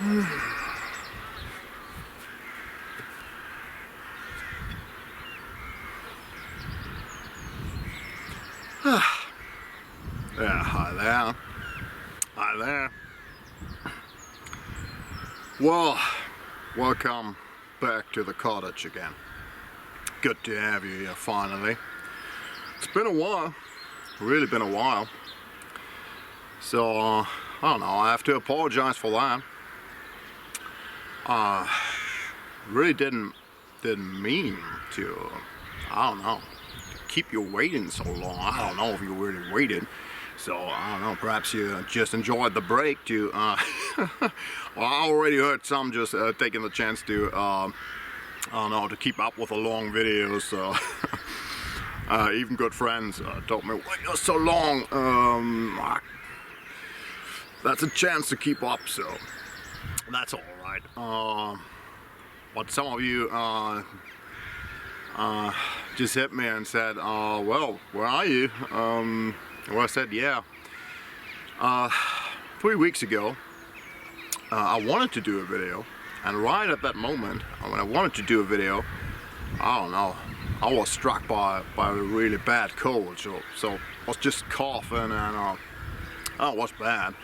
Yeah, hi there. Hi there. Well, welcome back to the cottage again. Good to have you here finally. It's been a while, really been a while. So, I don't know, I have to apologize for that. Really didn't mean to, I don't know, keep you waiting so long. I don't know if you really waited. So, I don't know, perhaps you just enjoyed the break to, well, I already heard some just taking the chance to, I don't know, to keep up with the long videos. So, even good friends told me, why you're so long? That's a chance to keep up, so that's alright. But some of you just hit me and said, well, where are you? Well, I said, yeah. 3 weeks ago, I wanted to do a video, and right at that moment, when I wanted to do a video, I don't know, I was struck by a really bad cold, so I was just coughing, and it was bad.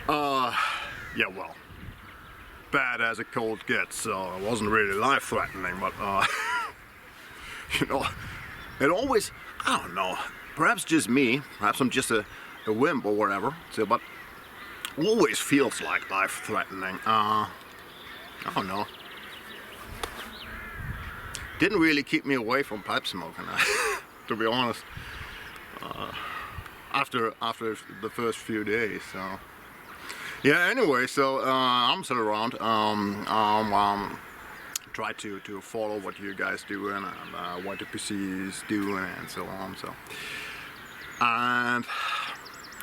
Yeah, well, bad as a cold gets, so it wasn't really life-threatening, but you know, it always, I don't know, perhaps just me, perhaps I'm just a wimp or whatever, so, but always feels like life-threatening. I don't know. Didn't really keep me away from pipe smoking, to be honest. After the first few days, so yeah. Anyway, so I'm still around. Try to follow what you guys doing and what the PC is doing and so on. So, and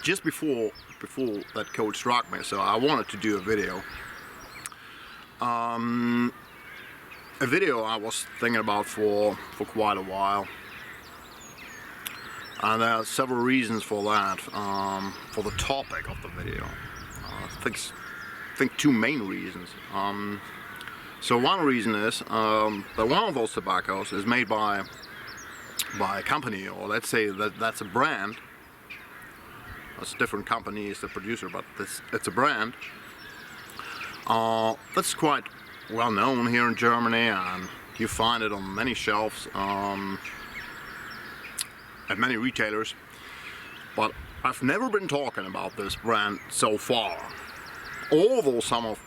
just before that cold struck me, so I wanted to do a video. A video I was thinking about for quite a while, and there are several reasons for that. For the topic of the video, I think two main reasons. So one reason is that one of those tobaccos is made by a company, or let's say that's a brand. That's a different company as the producer, but it's a brand that's quite well known here in Germany, and you find it on many shelves at many retailers. But I've never been talking about this brand so far, although some of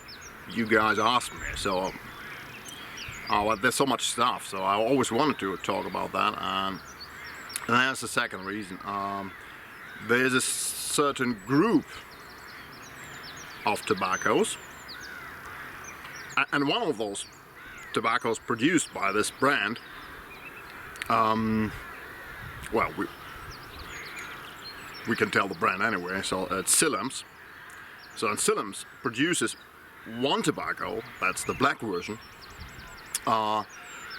you guys asked me. So there's so much stuff, so I always wanted to talk about that. And that's the second reason. There's a certain group of tobaccos, and one of those tobaccos produced by this brand, well, we can tell the brand anyway, so it's Sillems. So Sillems produces one tobacco, that's the black version, that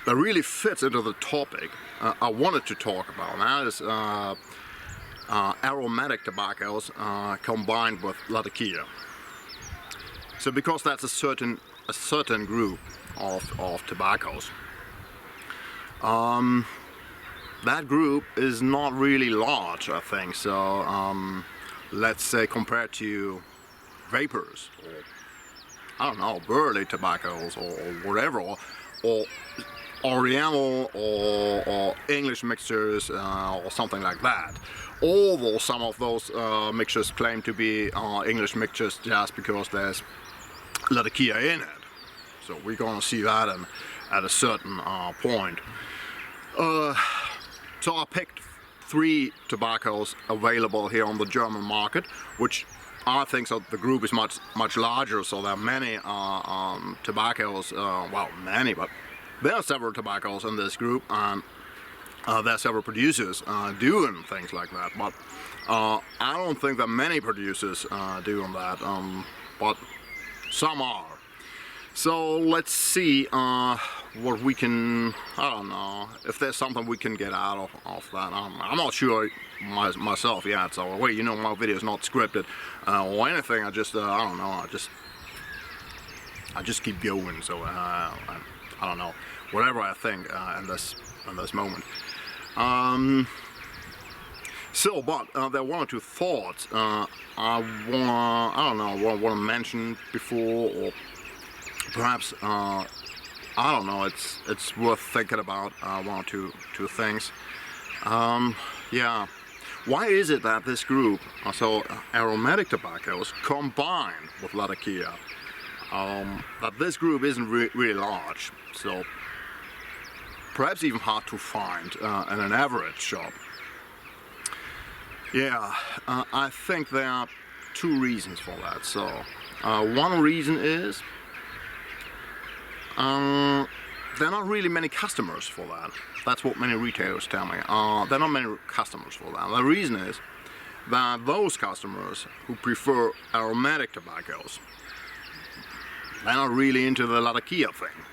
really fits into the topic I wanted to talk about. That is aromatic tobaccos combined with Latakia. So because that's a certain group of tobaccos, that group is not really large, I think. So let's say compared to vapors, or I don't know, burley tobaccos, or whatever, or Oriental or English mixtures, or something like that. Although some of those mixtures claim to be English mixtures just because there's Latakia in it. So we're gonna see that at a certain point. So I picked 3 tobaccos available here on the German market, which I think so the group is much larger, so there are many tobaccos, well, many, but there are several tobaccos in this group, and there are several producers doing things like that, but I don't think that many producers doing that, but some are. So let's see what we can, I don't know, if there's something we can get out of that. I'm not sure myself yet, so wait, you know, my video is not scripted or anything. I just, I don't know, I just I just keep going. So I don't know, whatever I think in this moment. So, but there are one or two thoughts I want to mention before, or perhaps I don't know. It's worth thinking about one or two things. Yeah. Why is it that this group, so aromatic tobaccos combined with Latakia, that this group isn't really large, so perhaps even hard to find in an average shop? Yeah, I think there are two reasons for that. So one reason is there are not really many customers for that. That's what many retailers tell me. There are not many customers for that. The reason is that those customers who prefer aromatic tobaccos, they're not really into the Latakia thing.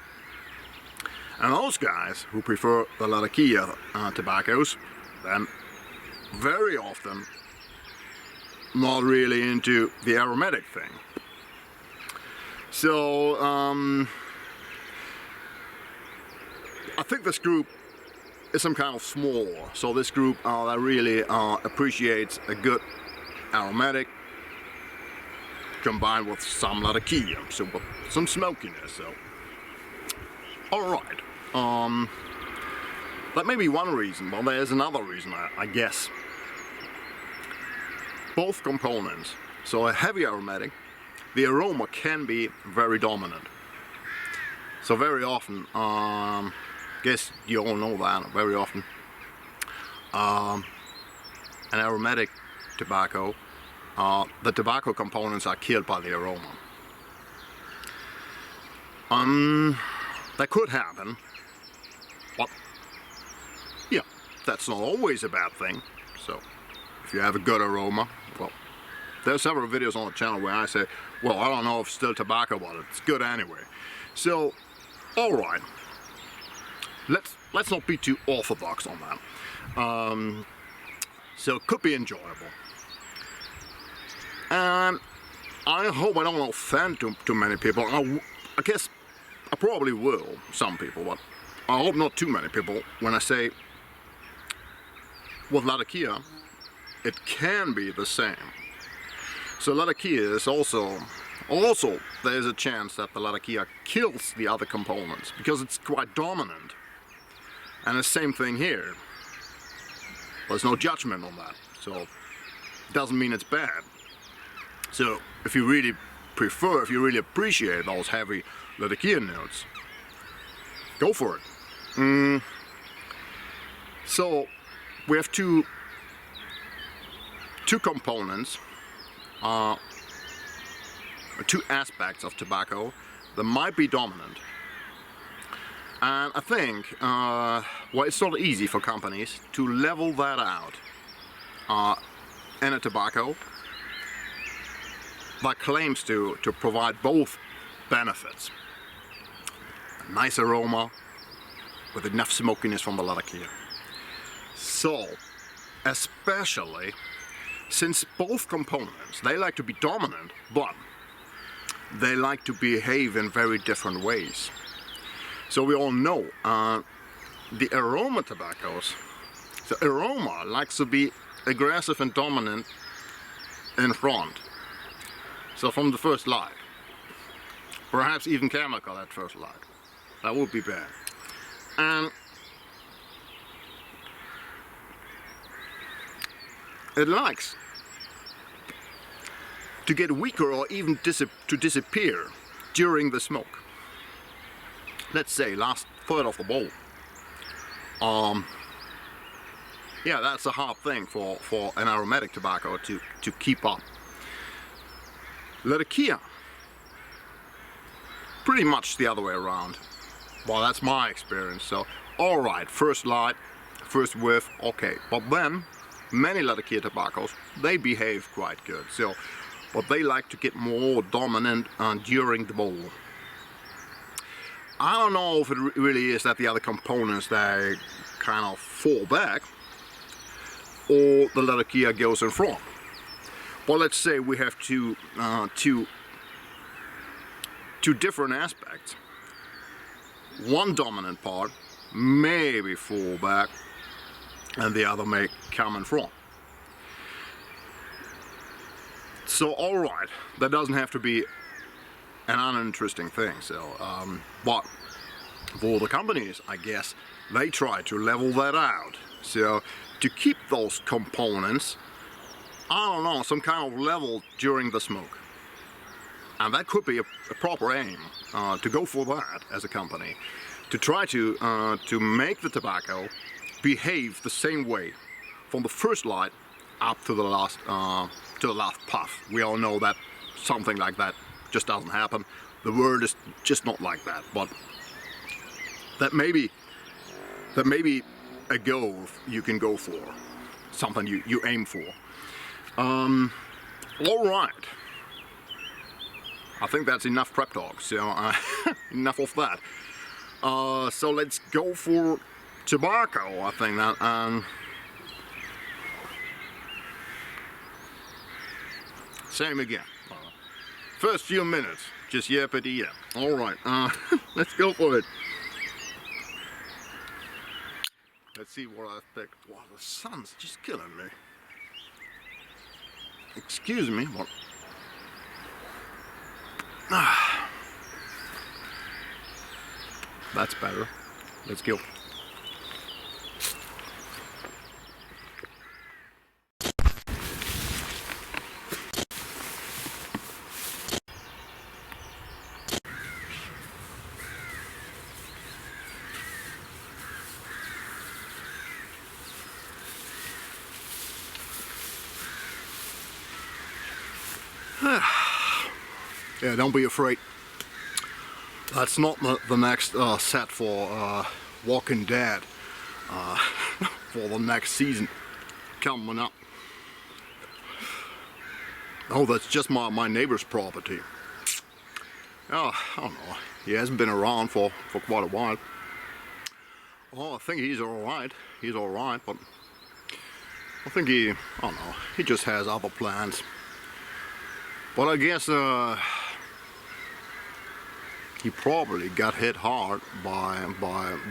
And those guys who prefer the Latakia tobaccos, then very often not really into the aromatic thing. So I think this group is some kind of small. So this group that really appreciates a good aromatic combined with some Latakia, so with some smokiness. So all right, that may be one reason. Well, there's another reason, I guess. Both components, so a heavy aromatic, the aroma can be very dominant. So very often, guess you all know that, very often an aromatic tobacco, the tobacco components are killed by the aroma. That could happen, but yeah, that's not always a bad thing. So if you have a good aroma, well, there are several videos on the channel where I say, well, I don't know if it's still tobacco, but it's good anyway. So, all right, let's not be too orthodox on that. So it could be enjoyable. And I hope I don't offend too many people. I guess I probably will, some people, but I hope not too many people when I say with Latakia, it can be the same. So Latakia is also there's a chance that the Latakia kills the other components because it's quite dominant. And the same thing here. There's no judgment on that, so it doesn't mean it's bad. So if you really prefer, if you really appreciate those heavy Latakia notes, go for it. So we have two components, two aspects of tobacco that might be dominant. And I think, well, it's not easy for companies to level that out in a tobacco that claims to provide both benefits. A nice aroma with enough smokiness from the Latakia. So, especially since both components, they like to be dominant, but they like to behave in very different ways. So we all know the aroma tobaccos, the aroma likes to be aggressive and dominant in front. So from the first light, perhaps even chemical at first light, that would be bad. And it likes to get weaker or even to disappear during the smoke. Let's say last third of the bowl. Yeah, that's a hard thing for an aromatic tobacco to keep up. Latakia, pretty much the other way around. Well, that's my experience. So, all right, first light, first whiff, okay. But then, many Latakia tobaccos, they behave quite good. So, but they like to get more dominant during the bowl. I don't know if it really is that the other components, they kind of fall back, or the Latakia goes in front. Well, let's say we have two two different aspects. One dominant part maybe fall back and the other may come in front. So alright, that doesn't have to be an uninteresting thing. So, but for the companies, I guess, they try to level that out. So to keep those components, I don't know, some kind of level during the smoke. And that could be a proper aim, to go for that as a company. To try to make the tobacco behave the same way from the first light up to the last puff. We all know that something like that just doesn't happen. The world is just not like that. But that may be a goal you can go for, something you aim for. All right. I think that's enough prep talk. So enough of that. So let's go for tobacco. I think that. Same again. First few minutes, just yappity yap. All right, let's go for it. Let's see what I picked. Wow, the sun's just killing me. Excuse me, but that's better. Let's go. Yeah, don't be afraid. That's not the next set for Walking Dead for the next season coming up. Oh, that's just my neighbor's property. Oh, I don't know. He hasn't been around for quite a while. Oh, I think he's alright. He's alright, but I think I don't know, he just has other plans. But I guess he probably got hit hard by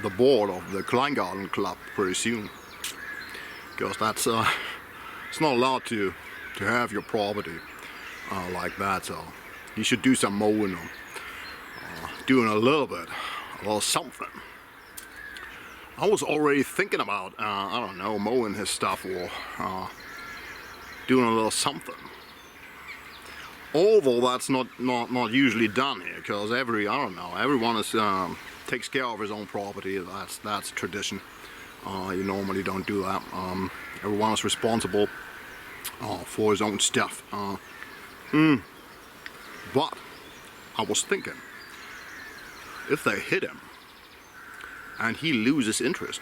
the board of the Kleingarten Club pretty soon. Because that's it's not allowed to have your property like that. So you should do some mowing or doing a little something. I was already thinking about I don't know, mowing his stuff or doing a little something. Although that's not usually done here, because everyone is takes care of his own property. That's tradition. You normally don't do that. Everyone is responsible for his own stuff. But I was thinking, if they hit him and he loses interest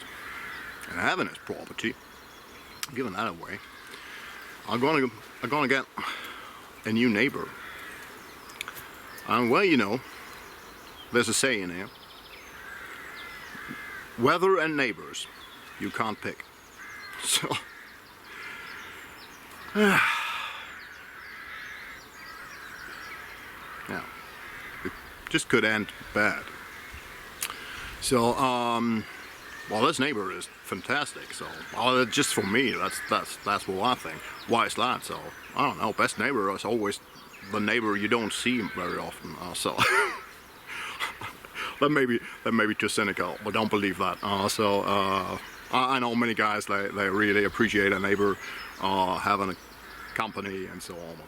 in having his property, giving that away, I'm gonna get a new neighbor. And well, you know, there's a saying here: weather and neighbors you can't pick. So yeah, it just could end bad. So well, this neighbor is fantastic. So just for me, that's what I think. Why is that? So I don't know. Best neighbor is always the neighbor you don't see very often. So that may be too cynical, but don't believe that. I know many guys they really appreciate a neighbor having a company and so on.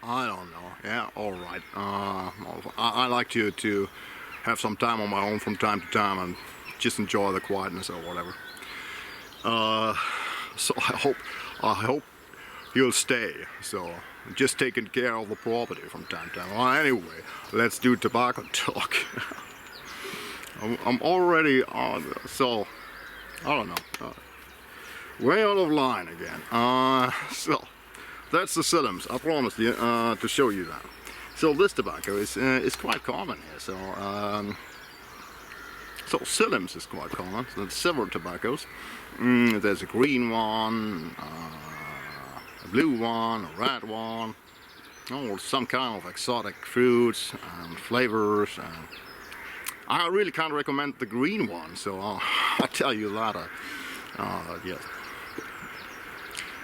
I don't know. Yeah, all right. I like to have some time on my own from time to time and just enjoy the quietness or whatever. So I hope you'll stay. So just taking care of the property from time to time. Well, anyway, let's do tobacco talk. I'm already on, so I don't know. Way out of line again. So that's the Silims. I promised you to show you that. So this tobacco is quite common here. So Silims is quite common. So there's several tobaccos. There's a green one, a blue one, a red one, some kind of exotic fruits and flavors. And I really can't recommend the green one, so I'll tell you later. Yeah.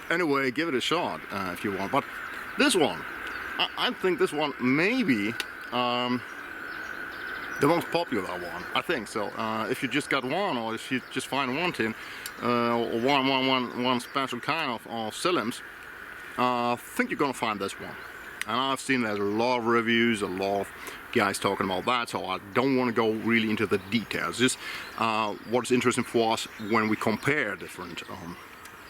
Anyway, give it a shot if you want. But this one, I think this one may be the most popular one. I think so. If you just got one, or if you just find one tin, or one special kind of Silims, I think you're gonna find this one. And I've seen there's a lot of reviews, a lot of guys talking about that, so I don't want to go really into the details. Just what's interesting for us when we compare different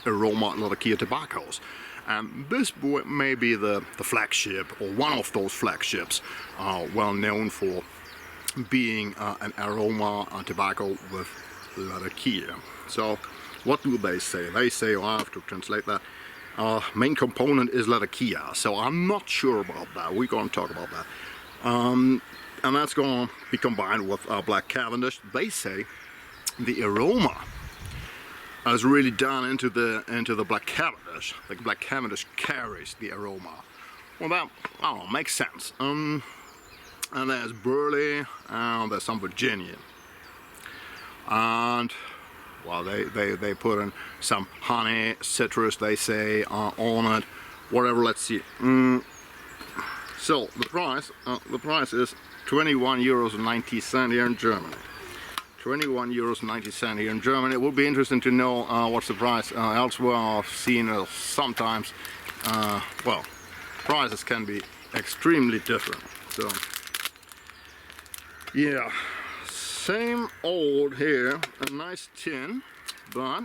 Aromatic Latakia tobaccos. And this may be the flagship, or one of those flagships, well known for being an aroma tobacco with Latakia. So what do they say? They say, I have to translate that, main component is Latakia. So I'm not sure about that. We're going to talk about that. And that's going to be combined with Black Cavendish. They say the aroma is really done into the Black Cavendish. The Black Cavendish carries the aroma. Well, that makes sense. And there's burley, and there's some Virginia, and well, they put in some honey, citrus, they say, on it, whatever. Let's see. So the price is 21 euros and 90 cents here in Germany. 21 euros and 90 cents here in Germany. It would be interesting to know what's the price elsewhere. I've seen sometimes, well, prices can be extremely different. So yeah, same old here, a nice tin, but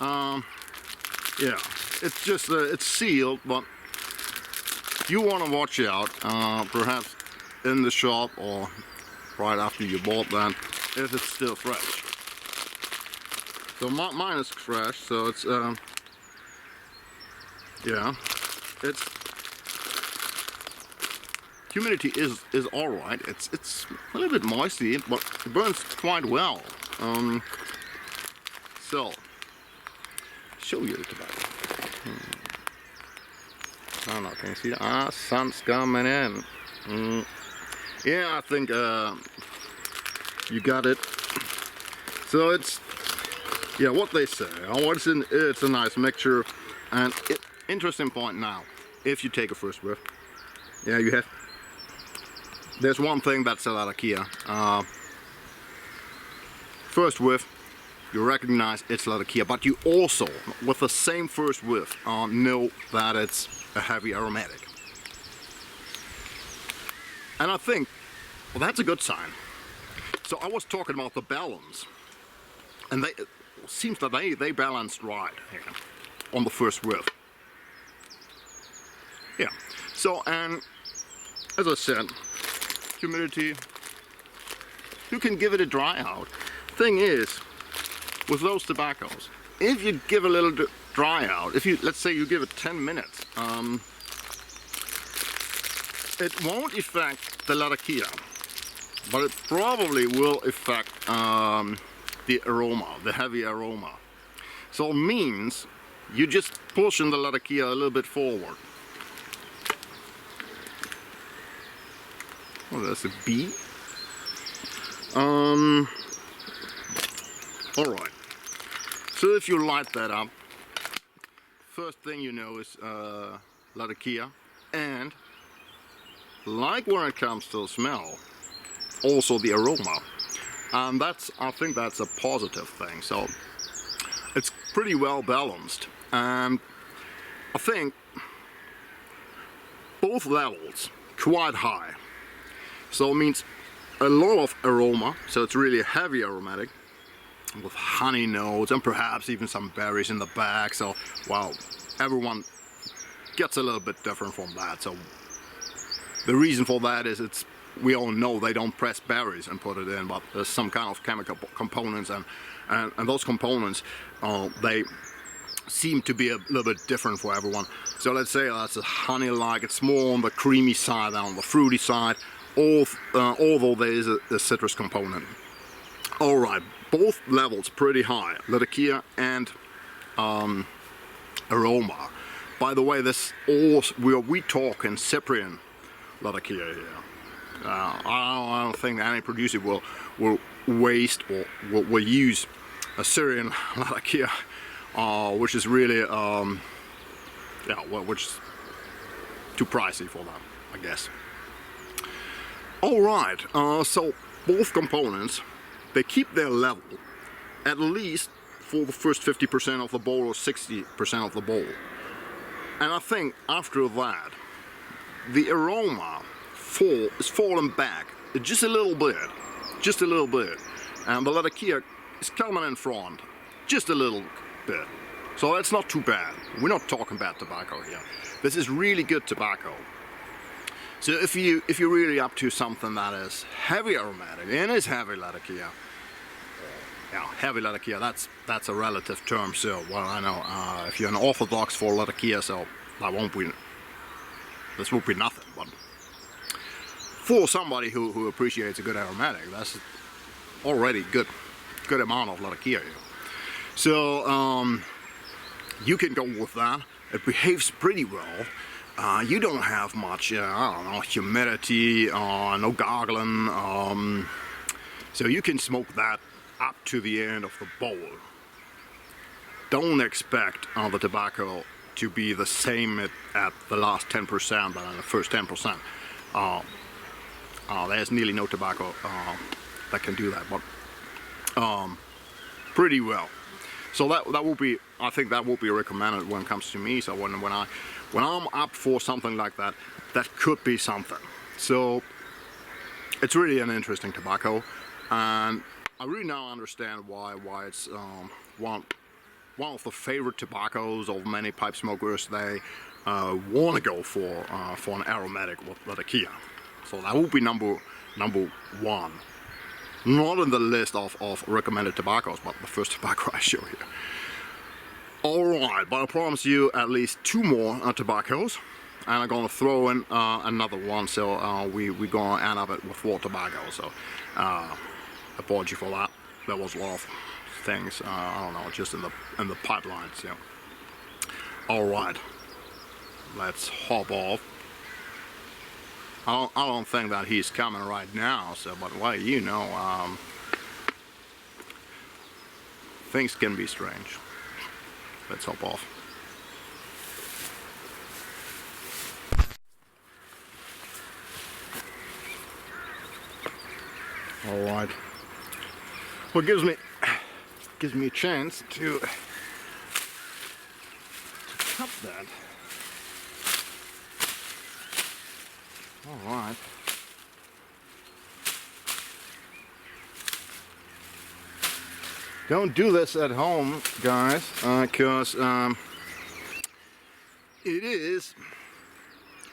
yeah, it's just it's sealed, but you want to watch out, perhaps in the shop or right after you bought that, if it's still fresh. So mine is fresh, so it's yeah, it's humidity is all right. It's a little bit moisty, but it burns quite well. So show you the tobacco. I don't know, can you see that? Sun's coming in. Yeah, I think you got it. So it's, yeah, what they say. It's a nice mixture. And interesting point now, if you take a first whiff, yeah, you have. There's one thing that's a Latakia. First whiff, you recognize it's Latakia, but you also, with the same first whiff, know that it's a heavy aromatic. And I think, well, that's a good sign. So I was talking about the balance, and it seems that they balanced right here on the first whiff. Yeah. So, and as I said, humidity, you can give it a dry out. Thing is, with those tobaccos, if you give a little dry out, if you, let's say you give it 10 minutes, it won't affect the Latakia, but it probably will affect the aroma, the heavy aroma. So it means you just pushing the Latakia a little bit forward. Oh, that's a bee. Alright. So if you light that up, first thing you know is Latakia, and like when it comes to the smell, also the aroma. And I think that's a positive thing. So it's pretty well balanced, and I think both levels quite high. So it means a lot of aroma, so it's really a heavy aromatic with honey notes and perhaps even some berries in the back. So, wow, everyone gets a little bit different from that. So the reason for that is we all know they don't press berries and put it in, but there's some kind of chemical components, and those components, they seem to be a little bit different for everyone. So let's say that's a honey-like, it's more on the creamy side than on the fruity side. Although there is a citrus component. Alright, both levels pretty high, Latakia and aroma. By the way, this all we talk in Cyprian Latakia here. I don't think any producer will waste or will use a Syrian Latakia, which is really which is too pricey for them, I guess. All right, so both components, they keep their level at least for the first 50% of the bowl or 60% of the bowl. And I think after that, the aroma is falling back just a little bit, and the Latakia is coming in front just a little bit. So that's not too bad. We're not talking bad tobacco here. This is really good tobacco. So if you're really up to something that is heavy aromatic, and is heavy Latakia, heavy Latakia, that's a relative term. So well, I know if you're an orthodox for Latakia, so this won't be nothing. But for somebody who appreciates a good aromatic, that's already good amount of Latakia here. So you can go with that. It behaves pretty well. You don't have much, I don't know, humidity, no gargling, so you can smoke that up to the end of the bowl. Don't expect the tobacco to be the same at the last 10% than the first 10%. There's nearly no tobacco that can do that, but pretty well. So that will be, I think that will be recommended when it comes to me. So when I'm up for something like that, that could be something. So it's really an interesting tobacco, and I really now understand why it's one of the favorite tobaccos of many pipe smokers. They want to go for an aromatic Latakia. So that will be number one. Not in the list of recommended tobaccos, but the first tobacco I show here. Alright, but I promise you at least 2 more tobaccos, and I'm gonna throw in another one, so we're gonna end up with 4 tobacco. So apology for that. There was a lot of things, I don't know, just in the pipeline. So alright, let's hop off. I don't think that he's coming right now, so but well, you know, things can be strange. Let's hop off. All right. Well, it gives me a chance to cut that. All right. Don't do this at home, guys, because it is,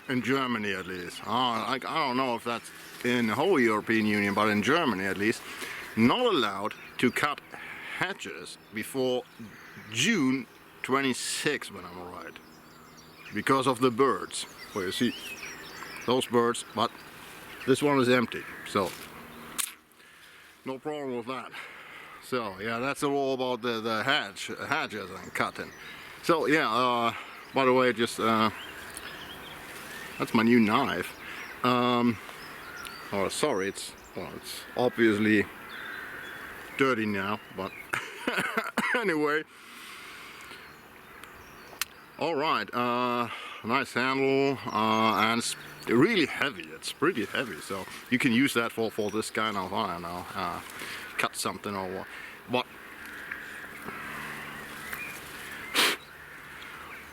in Germany at least, I don't know if that's in the whole European Union, but in Germany at least, not allowed to cut hedges before June 26, when I'm right, because of the birds. Well, you see those birds, but this one is empty, so no problem with that. So yeah, that's all about the hedges and cutting. So yeah, by the way, just that's my new knife. Oh, sorry, it's obviously dirty now, but anyway. All right, nice handle, and it's really heavy. It's pretty heavy, so you can use that for this kind of, I don't know, cut something or what. But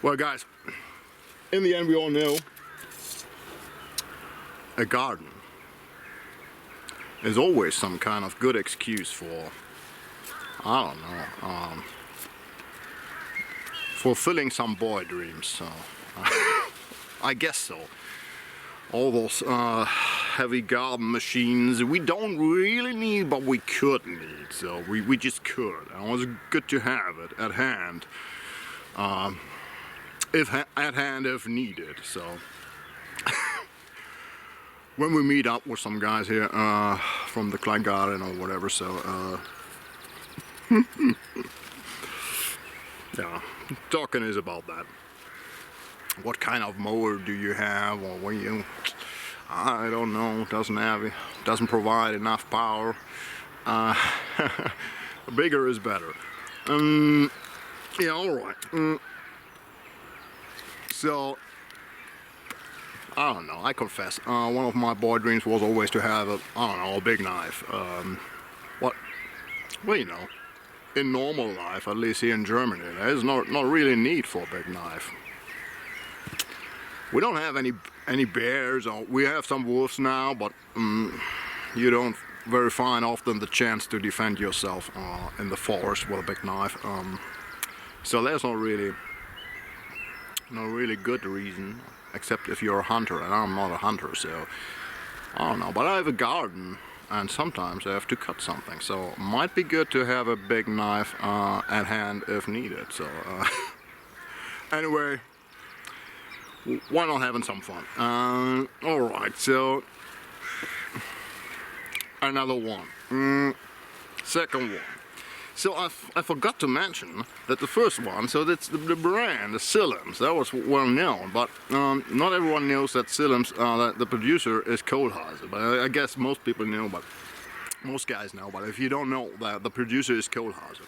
well, guys, in the end, we all know a garden is always some kind of good excuse for, I don't know, fulfilling some boy dreams. So I guess so. All those heavy garden machines we don't really need, but we could need. So we just could. And it was good to have it at hand. If needed. So when we meet up with some guys here from the Kleingarten or whatever, so yeah, talking is about that. what kind of mower do you have, or what you, I don't know, doesn't provide enough power. Bigger is better. Yeah, alright. So, I don't know, I confess, one of my boy dreams was always to have a, I don't know, a big knife. Well, you know, in normal life, at least here in Germany, there's not really a need for a big knife. We don't have any bears, or we have some wolves now, but you don't very find often the chance to defend yourself in the forest with a big knife. So there's no really good reason, except if you're a hunter, and I'm not a hunter, so I don't know. But I have a garden, and sometimes I have to cut something, so it might be good to have a big knife at hand if needed. So anyway, why not having some fun? Alright, so another one, second one. So I forgot to mention that the first one, so that's the brand, the Sillems, that was well known, but not everyone knows that Sillems, that the producer is Kohlhase. But I guess most people know, but most guys know, but if you don't know that the producer is Kohlhase.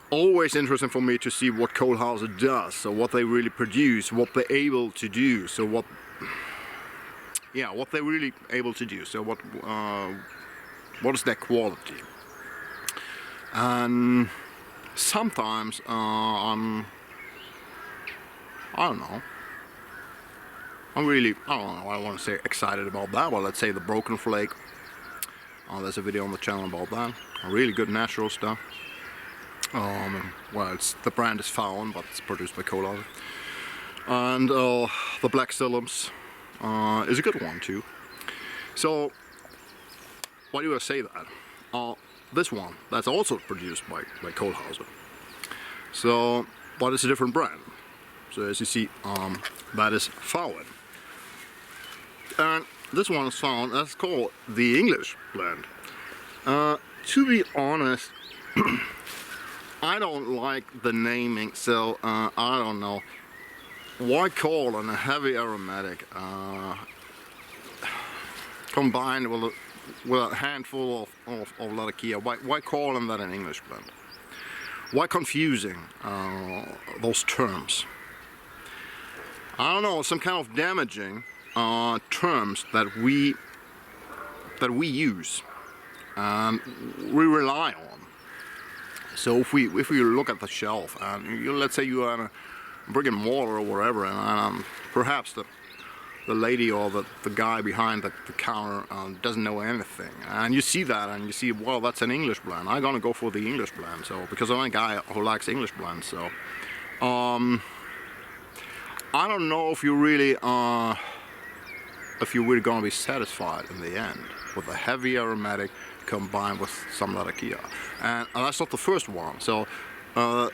Always interesting for me to see what Kohlhase does, so what they really produce, what they're able to do, so what they're really able to do, so what is their quality. And sometimes I don't know, I don't know, I want to say excited about that, but let's say the Broken Flake. There's a video on the channel about that. Really good natural stuff. Well, the brand is Faun, but it's produced by Kohlhase. And the Black Sillems is a good one too. So why do I say that? This one, that's also produced by Kohlhase. So, but it's a different brand. So as you see, that is Faun. And this one is found, that's called the English blend. To be honest, I don't like the naming, so I don't know. Why call on a heavy aromatic combined with a handful of Latakia? Why call them that an English blend? Why confusing those terms? I don't know, some kind of damaging terms that we use and we rely on. So if we look at the shelf and let's say you are in a brick and mortar or whatever, and perhaps the lady or the guy behind the counter doesn't know anything, and you see that and you see, well, that's an English blend, I'm gonna go for the English blend, so because I'm a guy who likes English blends. So I don't know if you're really gonna be satisfied in the end with a heavy aromatic combined with some Latakia. And that's not the first one. So the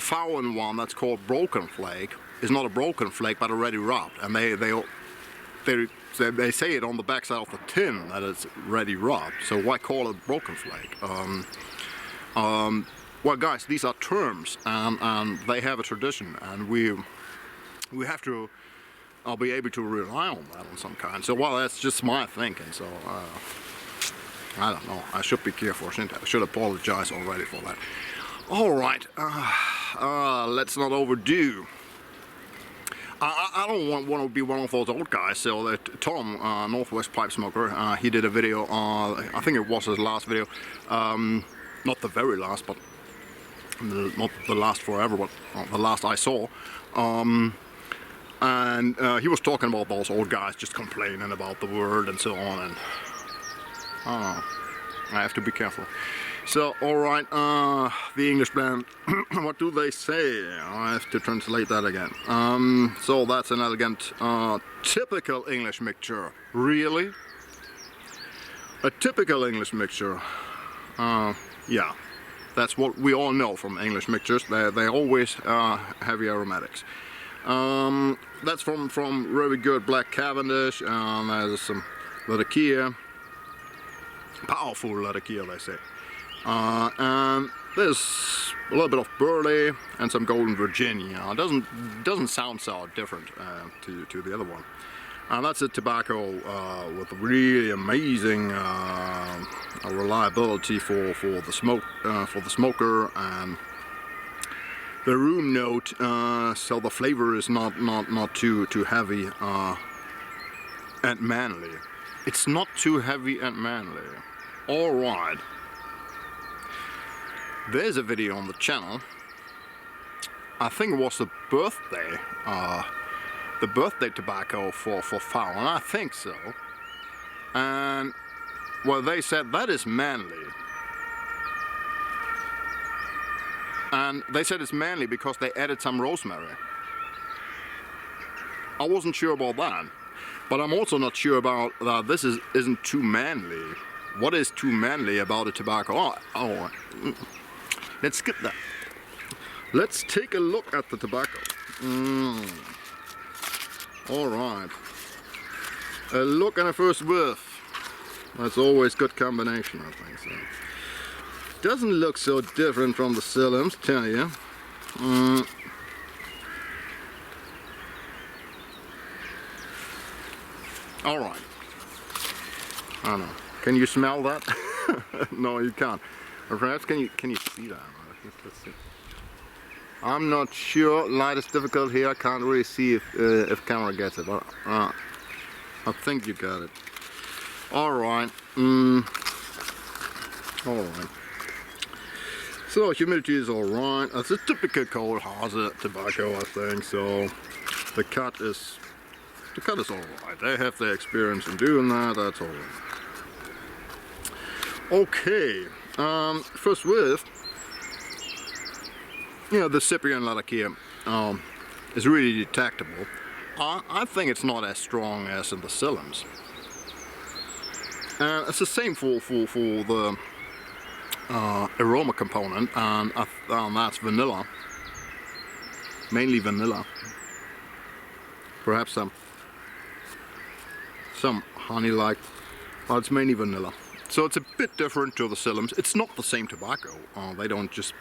Faun one, that's called Broken Flake, is not a broken flake but already rubbed, and they say it on the backside of the tin that it's ready rubbed. So why call it Broken Flake? Well, guys, these are terms, and they have a tradition, and we have to be able to rely on that on some kind. So, well, that's just my thinking. So I don't know. I should be careful, shouldn't I? I should apologize already for that. All right, let's not overdo. I don't want to be one of those old guys. So that Tom, Northwest Pipe Smoker, he did a video. I think it was his last video. Not the very last, but not the last forever, but the last I saw. And he was talking about those old guys just complaining about the world and so on. And I have to be careful. So, alright, the English blend, what do they say? I have to translate that again. So that's an elegant, typical English mixture. Really? A typical English mixture. Yeah, that's what we all know from English mixtures. They always heavy aromatics. That's from really good Black Cavendish. There's some Latakia. Powerful Latakia, they say. And there's a little bit of burley and some golden Virginia. It doesn't sound so different to the other one. And that's a tobacco with really amazing reliability for the smoke for the smoker, and the room note. So the flavor is not too heavy and manly. It's not too heavy and manly. All right. There's a video on the channel. I think it was the birthday tobacco for Fallon, I think so. And well, they said that is manly. And they said it's manly because they added some rosemary. I wasn't sure about that. But I'm also not sure about that this isn't too manly. What is too manly about a tobacco? Oh, let's skip that. Let's take a look at the tobacco. Alright. A look and a first whiff. That's always a good combination, I think so. Doesn't look so different from the Silims, tell you. Alright. I don't know. Can you smell that? No, you can't. Or perhaps can you see that? Let's see. I'm not sure. Light is difficult here. I can't really see if camera gets it. But, I think you got it. Alright. Alright. So humidity is alright. It's a typical cold hazard tobacco, I think. So the cut is alright. They have their experience in doing that. That's alright. Okay. First whiff. You know, the Cyprian Latakia is really detectable. I think it's not as strong as in the Silims. It's the same for the aroma component, and that's vanilla. Mainly vanilla. Perhaps some honey-like, but it's mainly vanilla. So it's a bit different to the Silims. It's not the same tobacco. They don't just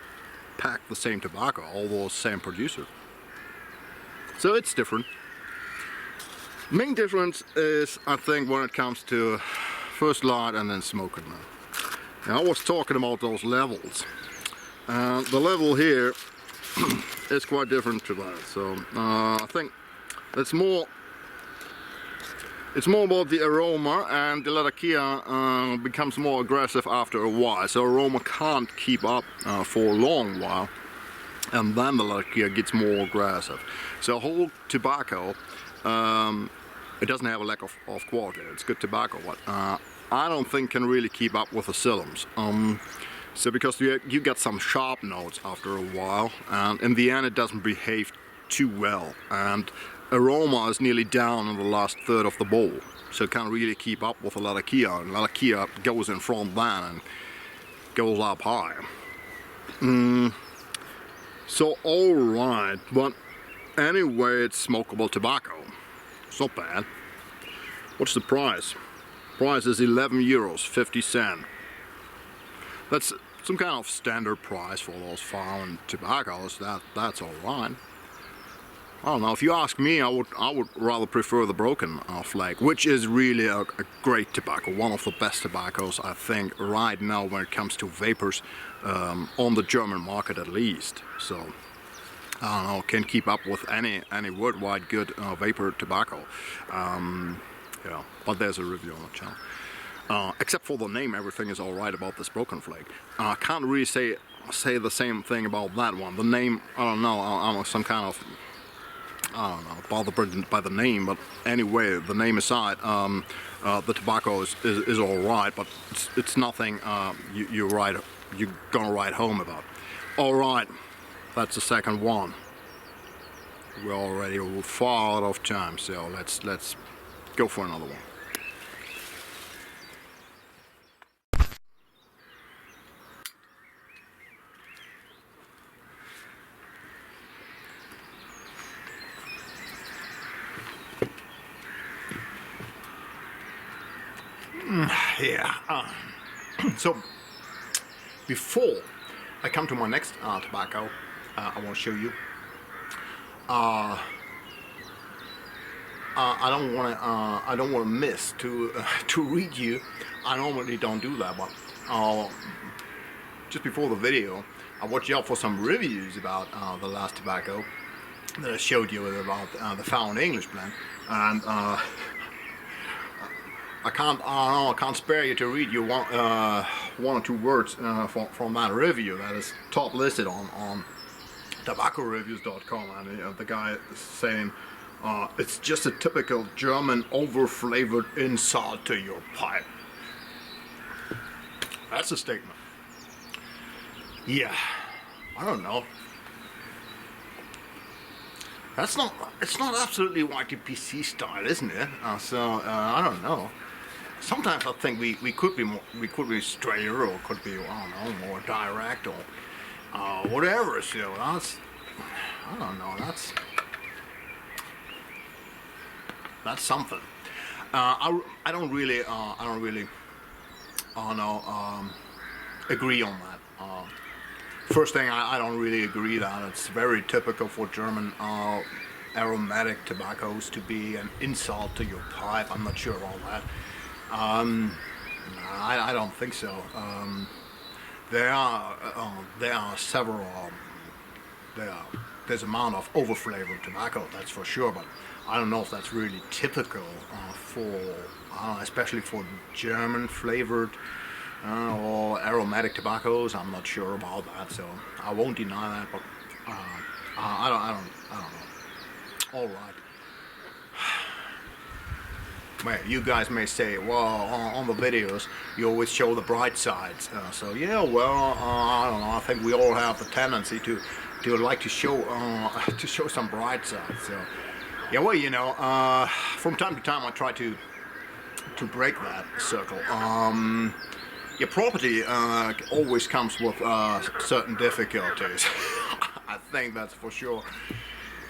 pack the same tobacco, although same producer. So it's different. Main difference is, I think, when it comes to first light and then smoking. Now, I was talking about those levels. The level here is quite different to that. So I think it's more about the aroma, and the Latakia becomes more aggressive after a while. So aroma can't keep up for a long while, and then the Latakia gets more aggressive. So whole tobacco, it doesn't have a lack of quality. It's good tobacco, but I don't think can really keep up with the Silims. So because you get some sharp notes after a while, and in the end it doesn't behave too well. And aroma is nearly down in the last third of the bowl, so it can't really keep up with the Latakia, and Latakia goes in front then and goes up high. So alright, but anyway, it's smokable tobacco. It's not bad. What's the price? Price is €11.50. That's some kind of standard price for those foreign tobaccos. That's alright. I don't know, if you ask me, I would rather prefer the broken flake, which is really a great tobacco, one of the best tobaccos I think right now when it comes to vapors on the German market at least. So I don't know, can keep up with any worldwide good vapor tobacco. Yeah, but there's a review on the channel. Except for the name, everything is alright about this broken flake. I can't really say the same thing about that one. The name, I don't know, I'm some kind of, I don't know, bothered by the name, but anyway, the name aside, the tobacco is alright, but it's nothing you're gonna write home about. Alright, that's the second one. We're already far out of time, so let's go for another one. Yeah. So before I come to my next tobacco. I want to show you. I don't want to. I don't want to miss to to read you. I normally don't do that, but just before the video, I watched out for some reviews about the last tobacco that I showed you about the Found English blend, and I can't spare you to read you one or two words from that review that is top listed on tobaccoreviews.com, and the guy is saying it's just a typical German over-flavored insult to your pipe. That's a statement. Yeah, I don't know. It's not absolutely YTPC style, isn't it? I don't know. Sometimes I think we could be straighter, or could be, I don't know, more direct, or whatever. So that's, I don't know. That's something. I don't really agree on that. First thing, I don't really agree that it's very typical for German aromatic tobaccos to be an insult to your pipe. I'm not sure about that. I don't think so. There are several. There's amount of overflavored tobacco, that's for sure, but I don't know if that's really typical for, especially for German flavored or aromatic tobaccos. I'm not sure about that, so I won't deny that. But I don't know. All right. Well, you guys may say, well, on the videos you always show the bright sides. So yeah, well, I don't know. I think we all have the tendency to like to show some bright sides. So yeah, well, you know, from time to time I try to break that circle. Your property always comes with certain difficulties. I think that's for sure.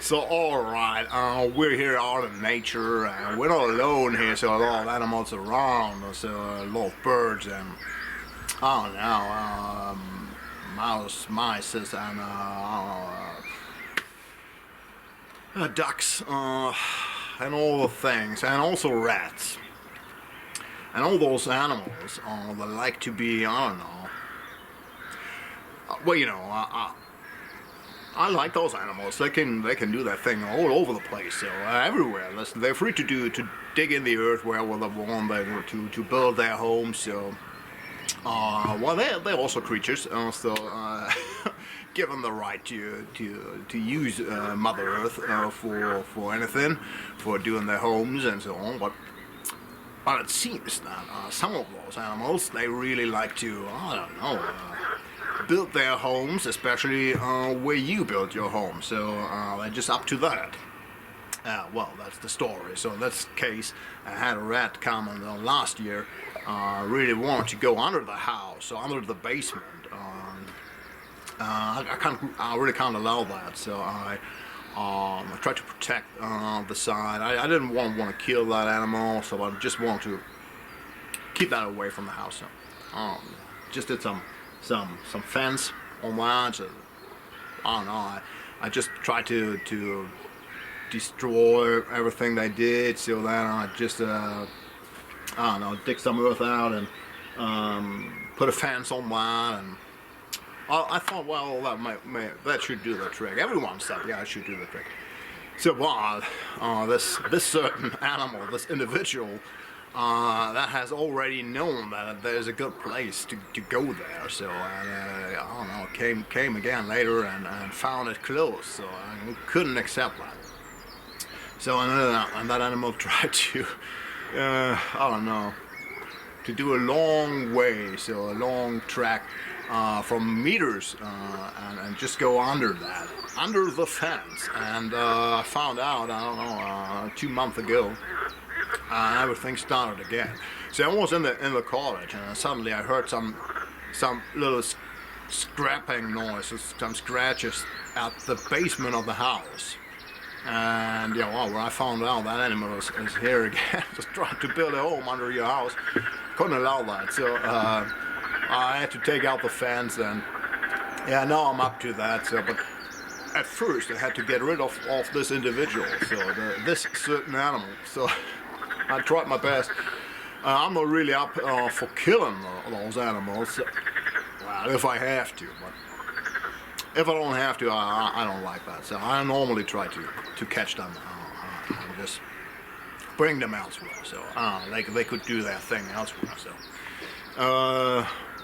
So alright, we're here out in nature, and we're not alone here, so a lot of animals around, so a lot of birds, and I don't know, mice, and ducks, and all the things, and also rats. And all those animals that like to be, I don't know, well, you know, I like those animals. They can do that thing all over the place, so everywhere. They're free to dig in the earth wherever they want, to build their homes. So, well, they're also creatures. So, given the right to use Mother Earth for anything, for doing their homes and so on. But it seems that some of those animals, they really like to, I don't know, build their homes, especially where you build your home. So they're just up to that. Well, that's the story. So in this case, I had a rat comment last year. Really wanted to go under the house, or under the basement. I really can't allow that. So I tried to protect the side. I didn't want to kill that animal, so I just wanted to keep that away from the house. So, just did some fence on that. So, I don't know. I just tried to destroy everything they did. So then I just I don't know, dig some earth out and put a fence on that. And I thought, well, that should do the trick. Everyone said, yeah, it should do the trick. So, well, this certain animal, this individual, that has already known that there's a good place to go there. So, I don't know, came again later and found it closed. So I couldn't accept that. So, and that animal tried to, I don't know, to do a long way, so a long track. From meters and just go under the fence, and I found out, I don't know, 2 months ago, everything started again. So I was in the cottage, and suddenly I heard some little scrapping noises, some scratches at the basement of the house. And yeah, well, when I found out that animal is here again, just trying to build a home under your house, couldn't allow that. So I had to take out the fence and Yeah, now I'm up to that. So, but at first I had to get rid of this individual, so this certain animal. So I tried my best. I'm not really up for killing those animals. Well, if I have to, but if I don't have to, I don't like that. So I normally try to catch them and just bring them elsewhere. So they could do their thing elsewhere. So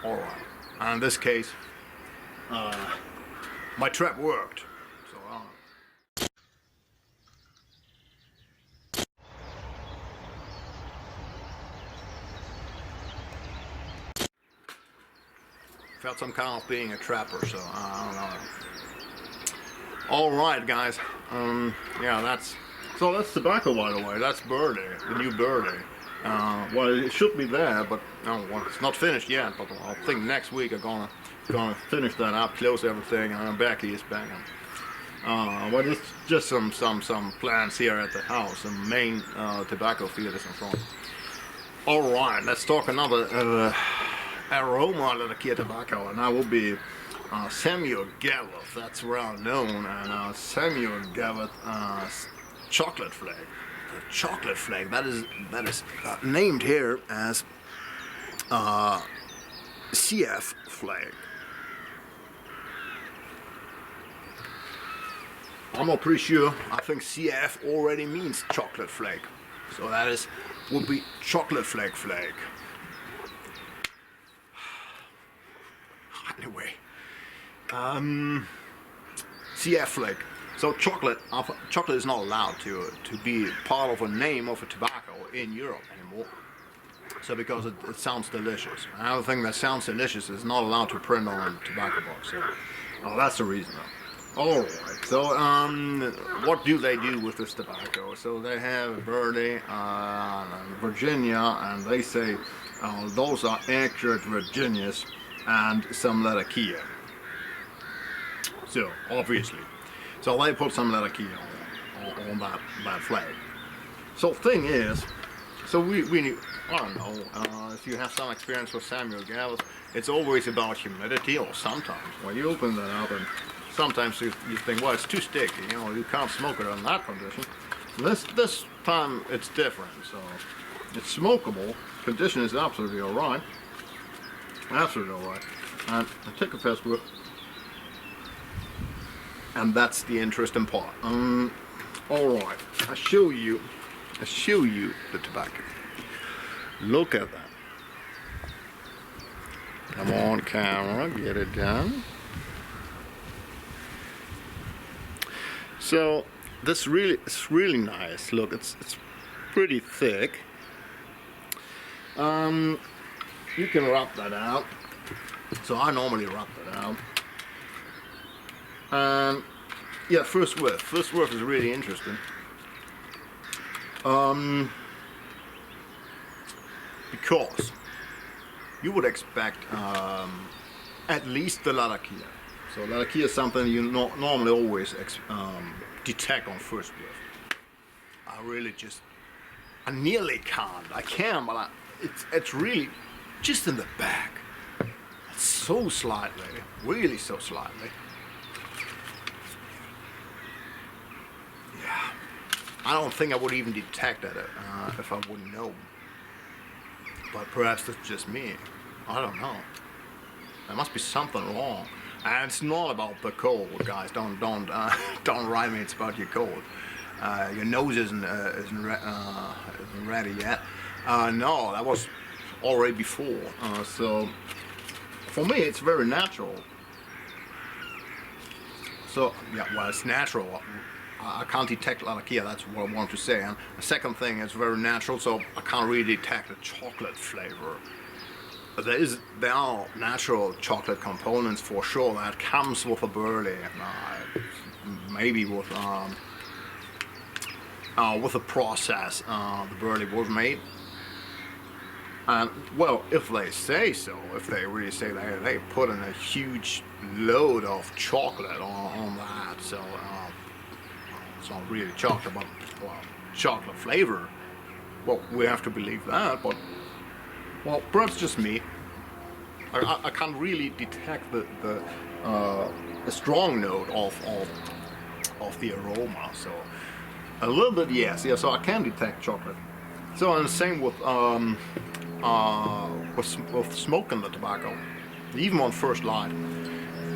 all right. And in this case, my trap worked. So. Felt some kind of being a trapper, so I don't know. All right, guys. Yeah, that's tobacco, by the way. That's Birdie, the new Birdie. Well, it should be there, but no, well, it's not finished yet. But I think next week I'm gonna finish that up, close everything, and Becky is back. Well, it's just some plants here at the house, some main tobacco fields and so on. All right, let's talk another. Aromatic Latakia tobacco, and that will be Samuel Gavoth. That's well known, and Samuel Gavoth chocolate flag. The chocolate flag that is named here as CF flag. I'm not pretty sure. I think CF already means chocolate flag, so that would be chocolate flag. Anyway, CF flag. So chocolate is not allowed to be part of a name of a tobacco in Europe anymore. So because it sounds delicious. Another thing that sounds delicious is not allowed to print on a tobacco box. So, that's the reason. All right. So what do they do with this tobacco? So they have Birdie, Virginia, and they say those are accurate Virginias. And some Latakia. So obviously, so they put some Latakia on that flag. So thing is, so we I don't know if you have some experience with Samuel Gavoth, it's always about humidity, or sometimes when you open that up and sometimes you think, well, it's too sticky, you can't smoke it in that condition. This time it's different, so it's smokable. Condition is absolutely all right. Absolutely alright. And I take a fast whip. And that's the interesting part. Alright. I show you the tobacco. Look at that. Come on, camera, get it done. So it's really nice. Look, it's pretty thick. You can rub that out. So I normally rub that out. And yeah, first whiff. First whiff is really interesting. Because you would expect at least the Latakia. So Latakia is something you normally always detect on first whiff. I nearly can't. I can, but it's really just in the back. It's so slightly, really so slightly. Yeah. I don't think I would even detect it if I wouldn't know. But perhaps that's just me. I don't know. There must be something wrong. And it's not about the cold, guys. Don't write me. It's about your cold. Your nose isn't ready yet. No, that was already before. So for me, it's very natural. So yeah, well, it's natural. I can't detect Latakia, that's what I want to say. And the second thing, it's very natural, so I can't really detect the chocolate flavor. There are natural chocolate components for sure that comes with a burley, maybe with the process the burley was made. And well, if they say so, if they really say that, they put in a huge load of chocolate on that, so it's not really chocolate, but well, chocolate flavor. Well, we have to believe that, but well, perhaps just me. I can't really detect the a strong note of the aroma. So a little bit, yes, yeah. So I can detect chocolate. So and the same with smoking the tobacco, even on first light.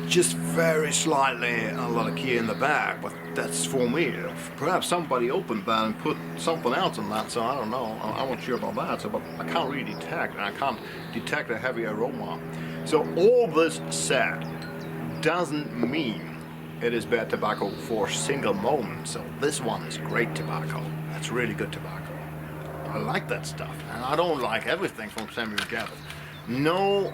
Just very slightly a Latakia in the bag, but that's for me. Perhaps somebody opened that and put something else in that, so I don't know. I'm not sure about that. So, but I can't really detect, and I can't detect a heavy aroma. So all this said doesn't mean it is bad tobacco for a single moment. So this one is great tobacco. That's really good tobacco. I like that stuff, and I don't like everything from Samuel Gavin. No,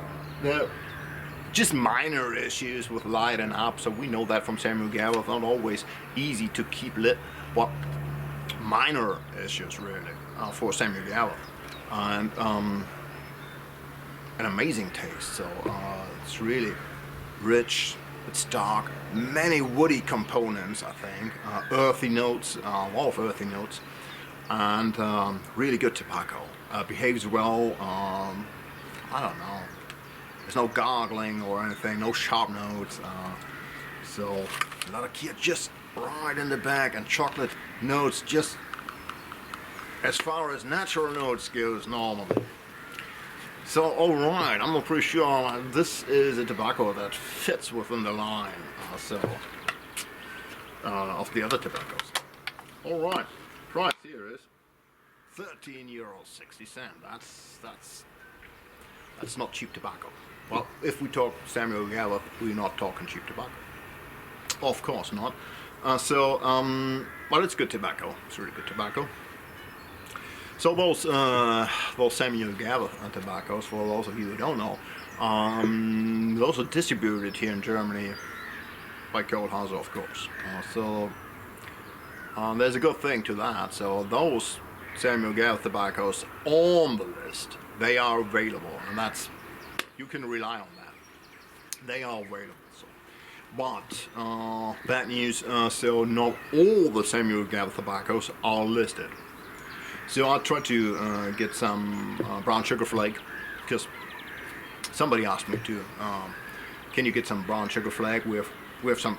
just minor issues with light and up, so we know that from Samuel Gavin. Not always easy to keep lit, but minor issues really for Samuel Gavin, and an amazing taste. So it's really rich, it's dark, many woody components, I think, earthy notes, a lot of earthy notes, and really good tobacco. Behaves well. I don't know. There's no gargling or anything, no sharp notes. So Latakia just right in the bag, and chocolate notes just as far as natural notes goes normally. So alright, I'm not pretty sure this is a tobacco that fits within the line of the other tobaccos. Alright, price here is €13.60. That's not cheap tobacco. Well, if we talk Samuel Gavin, we're not talking cheap tobacco. Of course not. But it's good tobacco. It's really good tobacco. So those Samuel Gavin tobaccos, for those of you who don't know, those are distributed here in Germany by Kohlhauser, of course. There's a good thing to that. So those Samuel Gavin tobaccos on the list, they are available, and that's, you can rely on that. They are available. So. But bad news. So not all the Samuel Gavin tobaccos are listed. So I tried to get some brown sugar flake, because somebody asked me to. Can you get some brown sugar flake? We have some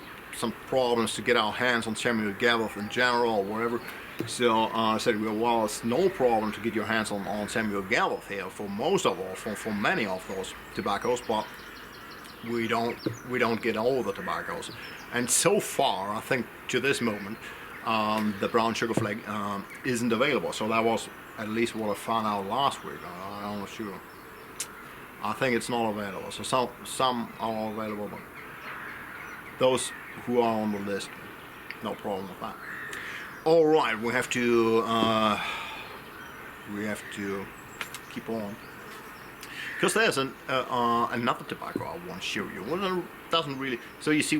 problems to get our hands on Samuel Gavin in general or whatever. So I said, well, it's no problem to get your hands on Samuel Gavin here for most of all, for many of those tobaccos, but we don't get all the tobaccos. And so far, I think to this moment, the brown sugar flake isn't available. So that was at least what I found out last week. I'm not sure. I think it's not available. So some are available, but those who are on the list, no problem with that. All right, we have to keep on, because there's another tobacco I want to show you. Well, it doesn't really. So you see,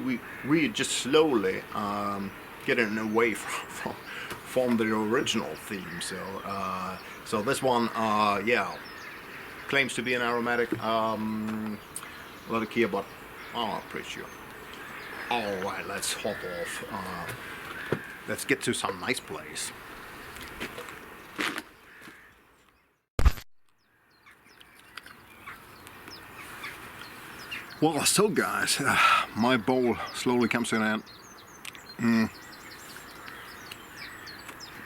we just slowly getting away from the original theme. So this one, yeah, claims to be an aromatic Latakia, but I'm not pretty sure. All right, let's hop off. Let's get to some nice place. Well, so guys, my bowl slowly comes to an end.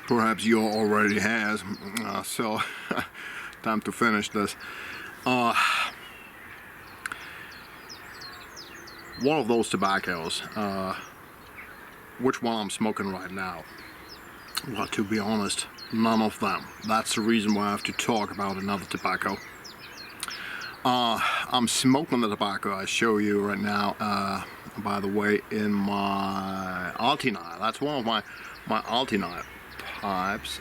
Perhaps you already has. So time to finish this. One of those tobaccos. Which one I'm smoking right now? Well, to be honest, none of them. That's the reason why I have to talk about another tobacco. I'm smoking the tobacco I show you right now, by the way, in my Altinite. That's one of my Altinite pipes.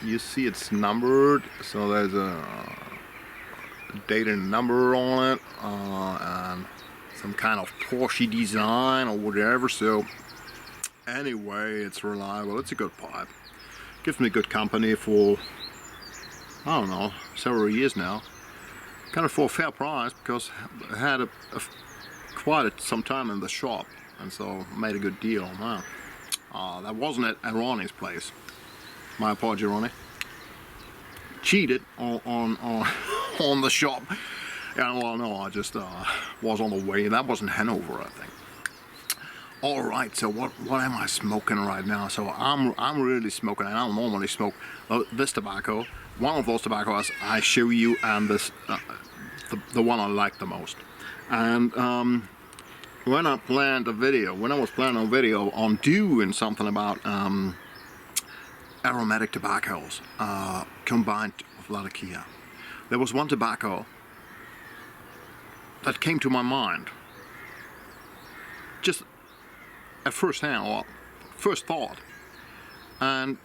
You see it's numbered, so there's a date and number on it, and some kind of Porsche design or whatever. So anyway, it's reliable. It's a good pipe. Gives me good company for, I don't know, several years now. Kind of for a fair price, because I had quite some time in the shop, and so made a good deal. Wow. That wasn't at Ronnie's place. My apology, Ronnie. Cheated on the shop. Yeah, well, no, I just was on the way. That was in Hanover, I think. Alright, so what am I smoking right now? So I'm really smoking, and I don't normally smoke this tobacco. One of those tobaccos I show you, and this the one I like the most. And when I was planning a video on doing something about aromatic tobaccos combined with Latakia, there was one tobacco that came to my mind just at first hand, or first thought, and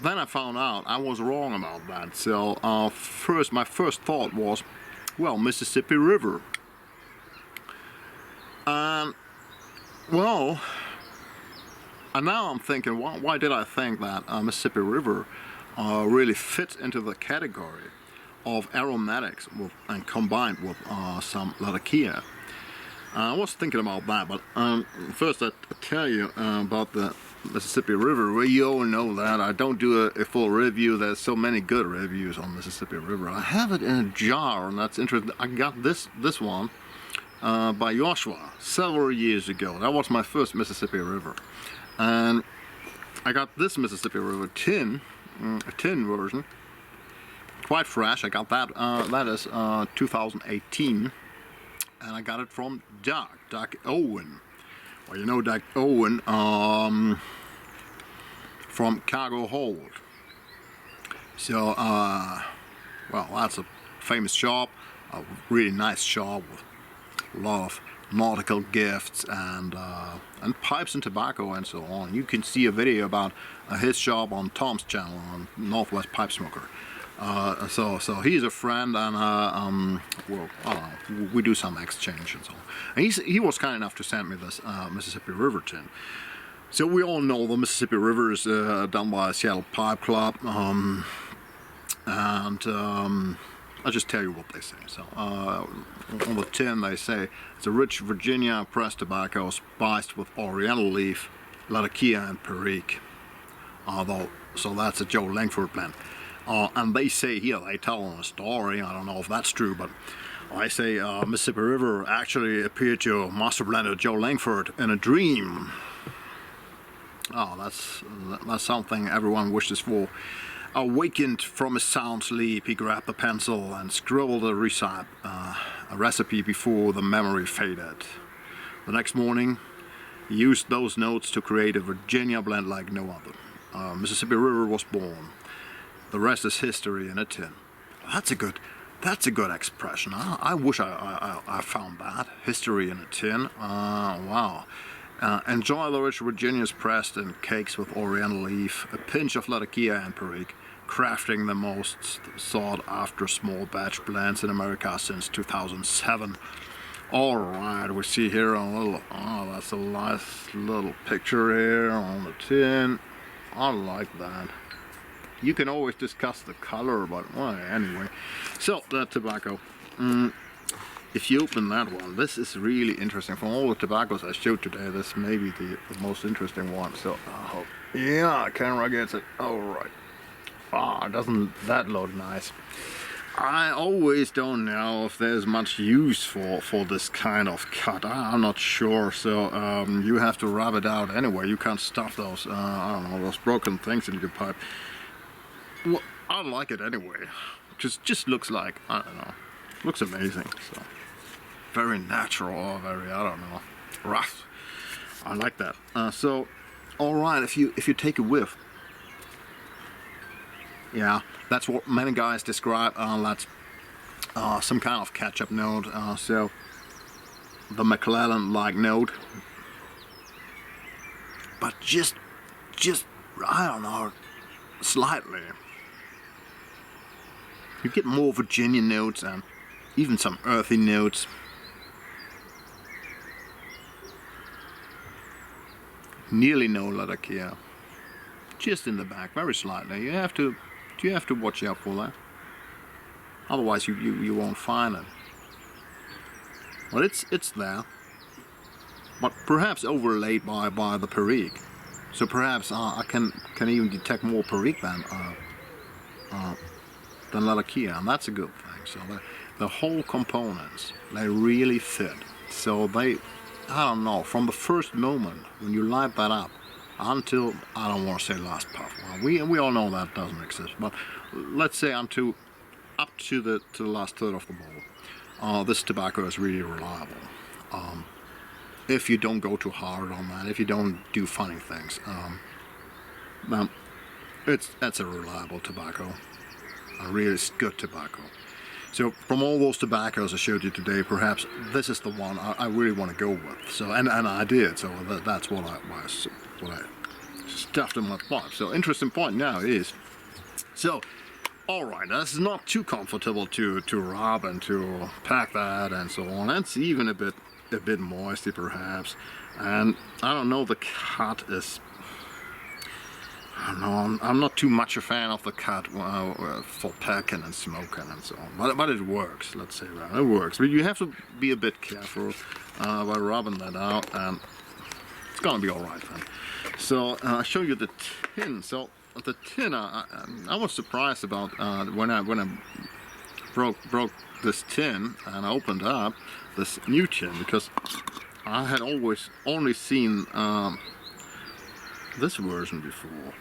then I found out I was wrong about that. So my first thought was, well, Mississippi River. Well, and now I'm thinking, why did I think that Mississippi River really fits into the category of aromatics and combined with some Latakia? I was thinking about that, but first I'll tell you about the Mississippi River. Well, you all know that I don't do a full review. There's so many good reviews on Mississippi River. I have it in a jar, and that's interesting. I got this one by Joshua several years ago. That was my first Mississippi River, and I got this Mississippi River tin, a tin version, quite fresh. I got that. That is 2018. And I got it from Doc Owen. Well, you know Doc Owen from Cargo Hold. So, well, that's a famous shop, a really nice shop with a lot of nautical gifts and pipes and tobacco and so on. You can see a video about his shop on Tom's channel on Northwest Pipe Smoker. So he's a friend, and well, I don't know, we do some exchange and so on. And he was kind enough to send me this Mississippi River tin. So we all know the Mississippi River is done by Seattle Pipe Club, and I'll just tell you what they say. So on the tin they say it's a rich Virginia pressed tobacco spiced with Oriental leaf, Latakia, and Perique. So that's a Joe Langford blend. And they say here, they tell a story, I don't know if that's true, but I say Mississippi River actually appeared to master blender Joe Langford in a dream. Oh, that's something everyone wishes for. Awakened from his sound sleep, he grabbed the pencil and scribbled a recipe before the memory faded. The next morning, he used those notes to create a Virginia blend like no other. Mississippi River was born. The rest is history in a tin. That's a good expression. I wish I found that. History in a tin. Wow. Enjoy the rich Virginia's pressed in cakes with Oriental leaf, a pinch of Latakia and Perique, crafting the most sought after small batch blends in America since 2007. Alright, we see here a little, that's a nice little picture here on the tin. I like that. You can always discuss the color, but well, anyway. So that tobacco, if you open that one, this is really interesting. From all the tobaccos I showed today, this may be the most interesting one. So yeah, camera gets it. All right. Doesn't that look nice? I always don't know if there's much use for this kind of cut. I'm not sure. So you have to rub it out anyway. You can't stuff those I don't know, those broken things in your pipe. Well, I like it anyway. Just looks like, I don't know, looks amazing. So very natural, or very, I don't know, rough. I like that. So, all right, if you take a whiff, yeah, that's what many guys describe. That's some kind of ketchup note. So the McClellan-like note, but just I don't know, slightly. You get more Virginia notes and even some earthy notes. Nearly no Latakia. Just in the back, very slightly. You have to watch out for that. Otherwise you won't find it. Well, it's there. But perhaps overlaid by the Perique. So perhaps I can even detect more Perique than Latakia, and that's a good thing. So the whole components, they really fit. So I don't know, from the first moment when you light that up until, I don't want to say last puff, well, we all know that doesn't exist, but let's say up to the last third of the bowl, this tobacco is really reliable. If you don't go too hard on that, if you don't do funny things, that's a reliable tobacco, a really good tobacco. So from all those tobaccos I showed you today, perhaps this is the one I really want to go with. So and I did. So that's what I stuffed in my pipe. So interesting point now is, so all right, that's not too comfortable to rub and to pack that and so on. It's even a bit moisty perhaps, and I don't know, the cut is, I don't know, I'm not too much a fan of the cut for packing and smoking and so on, but it works, let's say that, it works. But you have to be a bit careful by rubbing that out, and it's gonna be alright then. So I'll show you the tin. So the tin, I was surprised about when I broke this tin and I opened up this new tin, because I had always only seen this version before.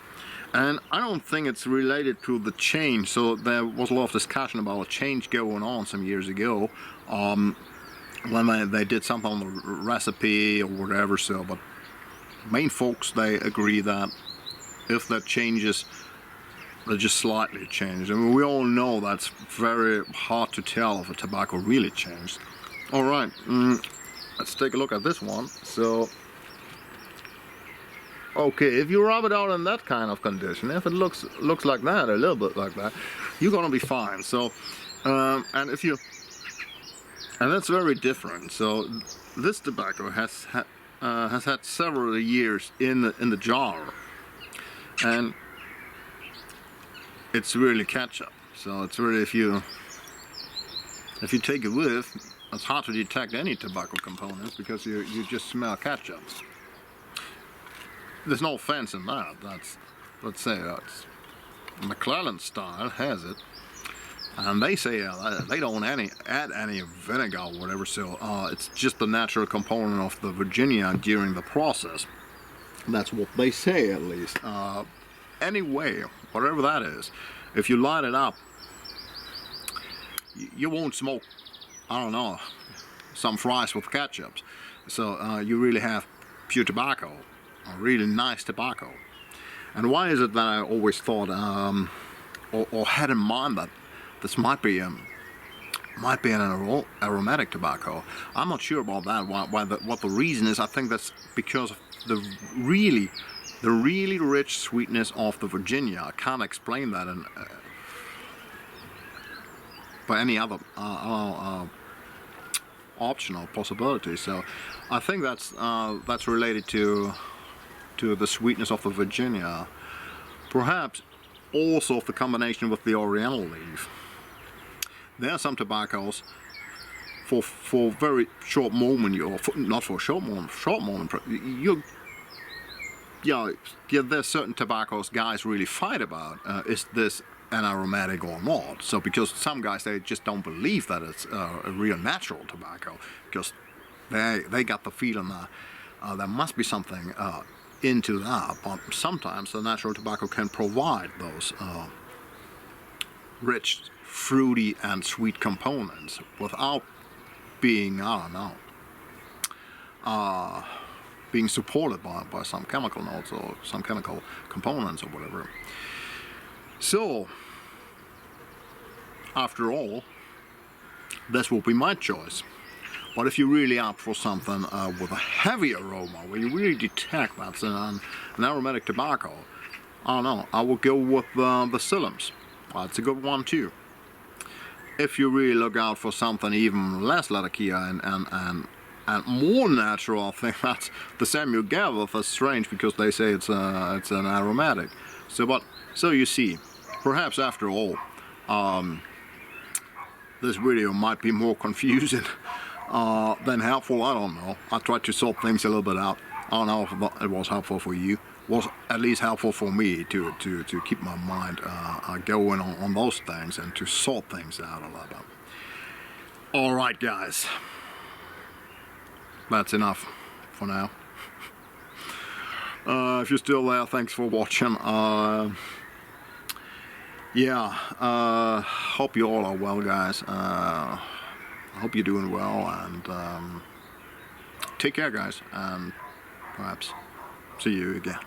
And I don't think it's related to the change. So there was a lot of discussion about a change going on some years ago, when they did something on the recipe or whatever. So, but main folks, they agree that if that changes, they just slightly changed. I mean, we all know that's very hard to tell if a tobacco really changed. All right, let's take a look at this one. So. Okay, if you rub it out in that kind of condition, if it looks like that, a little bit like that, you're gonna be fine. So, and that's very different. So, this tobacco has had several years in the jar, and it's really ketchup. So it's really, if you take a whiff, it's hard to detect any tobacco components because you just smell ketchup. There's no offense in that. That's, let's say that's McClellan style has it, and they say they don't add any vinegar or whatever. So it's just the natural component of the Virginia during the process. That's what they say, at least. Anyway, whatever that is, if you light it up, you won't smoke, I don't know, some fries with ketchup. So you really have pure tobacco. A really nice tobacco. And why is it that I always thought or had in mind that this might be an aromatic tobacco? I'm not sure about that. What the reason is? I think that's because of the really rich sweetness of the Virginia. I can't explain that by any other option or possibility. So I think that's related to the sweetness of the Virginia, perhaps also of the combination with the Oriental leaf. There are some tobaccos for very short moment, not for a short moment, there's certain tobaccos guys really fight about. Is this an aromatic or not? So because some guys, they just don't believe that it's a real natural tobacco, because they got the feeling that there must be something into that, but sometimes the natural tobacco can provide those rich, fruity and sweet components without being, I don't know, being supported by some chemical notes or some chemical components or whatever. So after all, this will be my choice. But if you're really up for something with a heavy aroma, where you really detect that's an aromatic tobacco, I don't know, I will go with the Silims. It's a good one too. If you really look out for something even less Latakia and more natural, I think that's the Samuel Gavil. That's strange because they say it's an aromatic. So you see, perhaps after all, this video might be more confusing than helpful. I don't know. I tried to sort things a little bit out. I don't know if it was helpful for you. Was at least helpful for me to keep my mind going on those things and to sort things out a little bit. Alright guys, that's enough for now. If you're still there, thanks for watching. Hope you all are well, guys. I hope you're doing well, and take care, guys, and perhaps see you again.